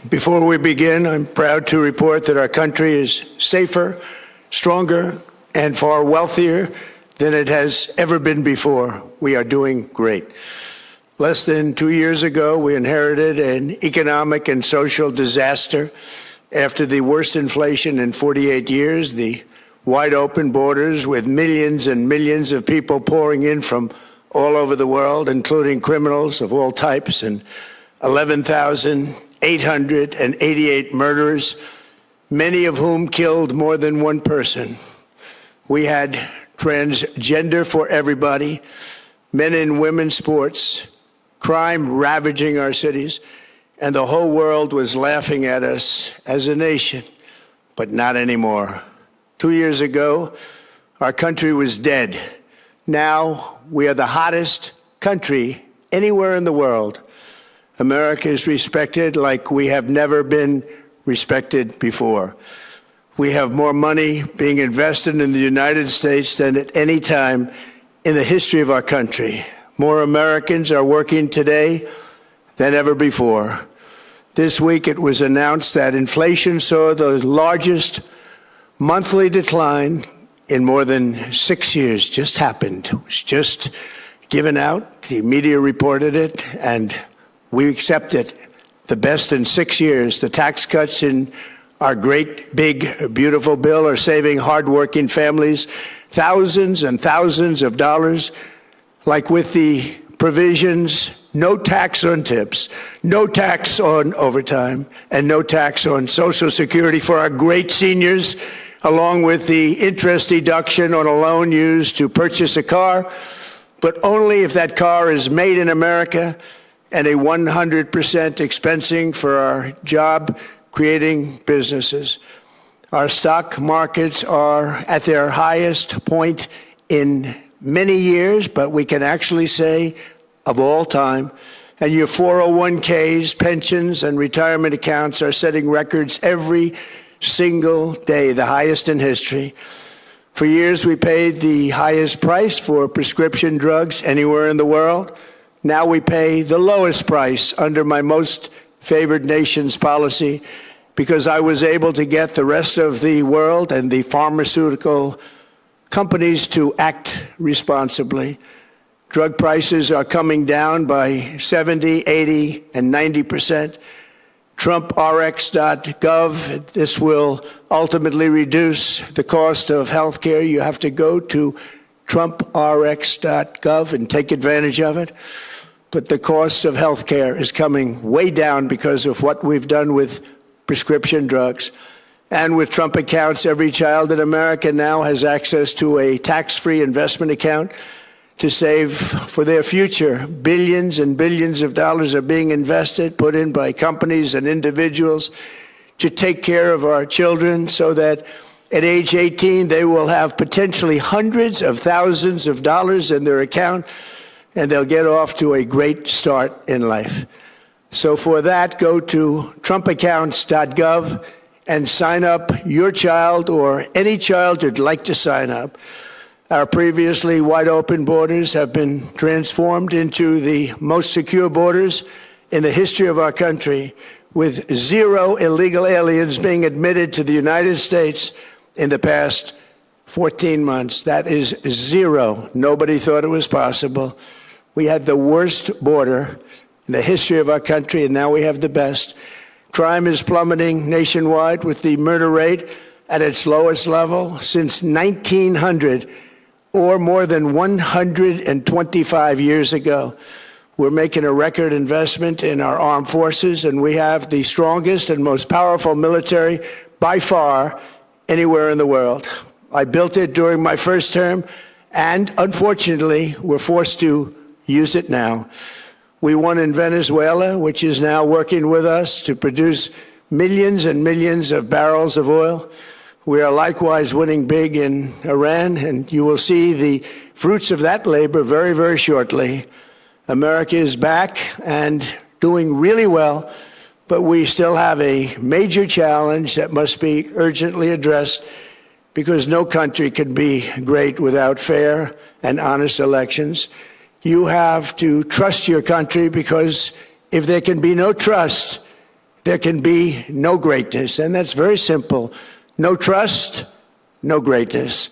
Before we begin, I'm proud to report that our country is safer, stronger, and far wealthier than it has ever been before. We are doing great. Less than 2 years ago, we inherited an economic and social disaster. After the worst inflation in 48 years, the wide open borders with millions and millions of people pouring in from all over the world, including criminals of all types, and 11,888 murderers, many of whom killed more than one person. We had transgender for everybody, men and women sports, crime ravaging our cities, and the whole world was laughing at us as a nation, but not anymore. 2 years ago, our country was dead. Now we are the hottest country anywhere in the world. America is respected like we have never been respected before. We have more money being invested in the United States than at any time in the history of our country. More Americans are working today than ever before. This week it was announced that inflation saw the largest monthly decline in more than 6 years. Just happened. It was just given out. The media reported it, and we accept it. The best in 6 years. The tax cuts in our great, big, beautiful bill are saving hardworking families thousands and thousands of dollars, like with the provisions, no tax on tips, no tax on overtime, and no tax on Social Security for our great seniors, along with the interest deduction on a loan used to purchase a car, but only if that car is made in America, and a 100% expensing for our job-creating businesses. Our stock markets are at their highest point in many years, but we can actually say of all time. And your 401ks, pensions, and retirement accounts are setting records every single day, the highest in history. For years, we paid the highest price for prescription drugs anywhere in the world. Now we pay the lowest price under my most favored nation's policy because I was able to get the rest of the world and the pharmaceutical companies to act responsibly. Drug prices are coming down by 70, 80, and 90%. TrumpRx.gov, this will ultimately reduce the cost of health care. You have to go to TrumpRx.gov and take advantage of it. But the cost of health care is coming way down because of what we've done with prescription drugs. And with Trump accounts, every child in America now has access to a tax-free investment account to save for their future. Billions and billions of dollars are being invested, put in by companies and individuals to take care of our children so that at age 18, they will have potentially hundreds of thousands of dollars in their account, and they'll get off to a great start in life. So for that, go to TrumpAccounts.gov and sign up your child or any child who'd like to sign up. Our previously wide open borders have been transformed into the most secure borders in the history of our country, with 0 illegal aliens being admitted to the United States in the past 14 months. That is 0. Nobody thought it was possible. We had the worst border in the history of our country, and now we have the best. Crime is plummeting nationwide, with the murder rate at its lowest level since 1900, or more than 125 years ago. We're making a record investment in our armed forces, and we have the strongest and most powerful military by far anywhere in the world. I built it during my first term, and unfortunately, we're forced to use it now. We won in Venezuela, which is now working with us to produce millions and millions of barrels of oil. We are likewise winning big in Iran, and you will see the fruits of that labor very, very shortly. America is back and doing really well, but we still have a major challenge that must be urgently addressed, because no country can be great without fair and honest elections. You have to trust your country, because if there can be no trust, there can be no greatness. And that's very simple. No trust, no greatness.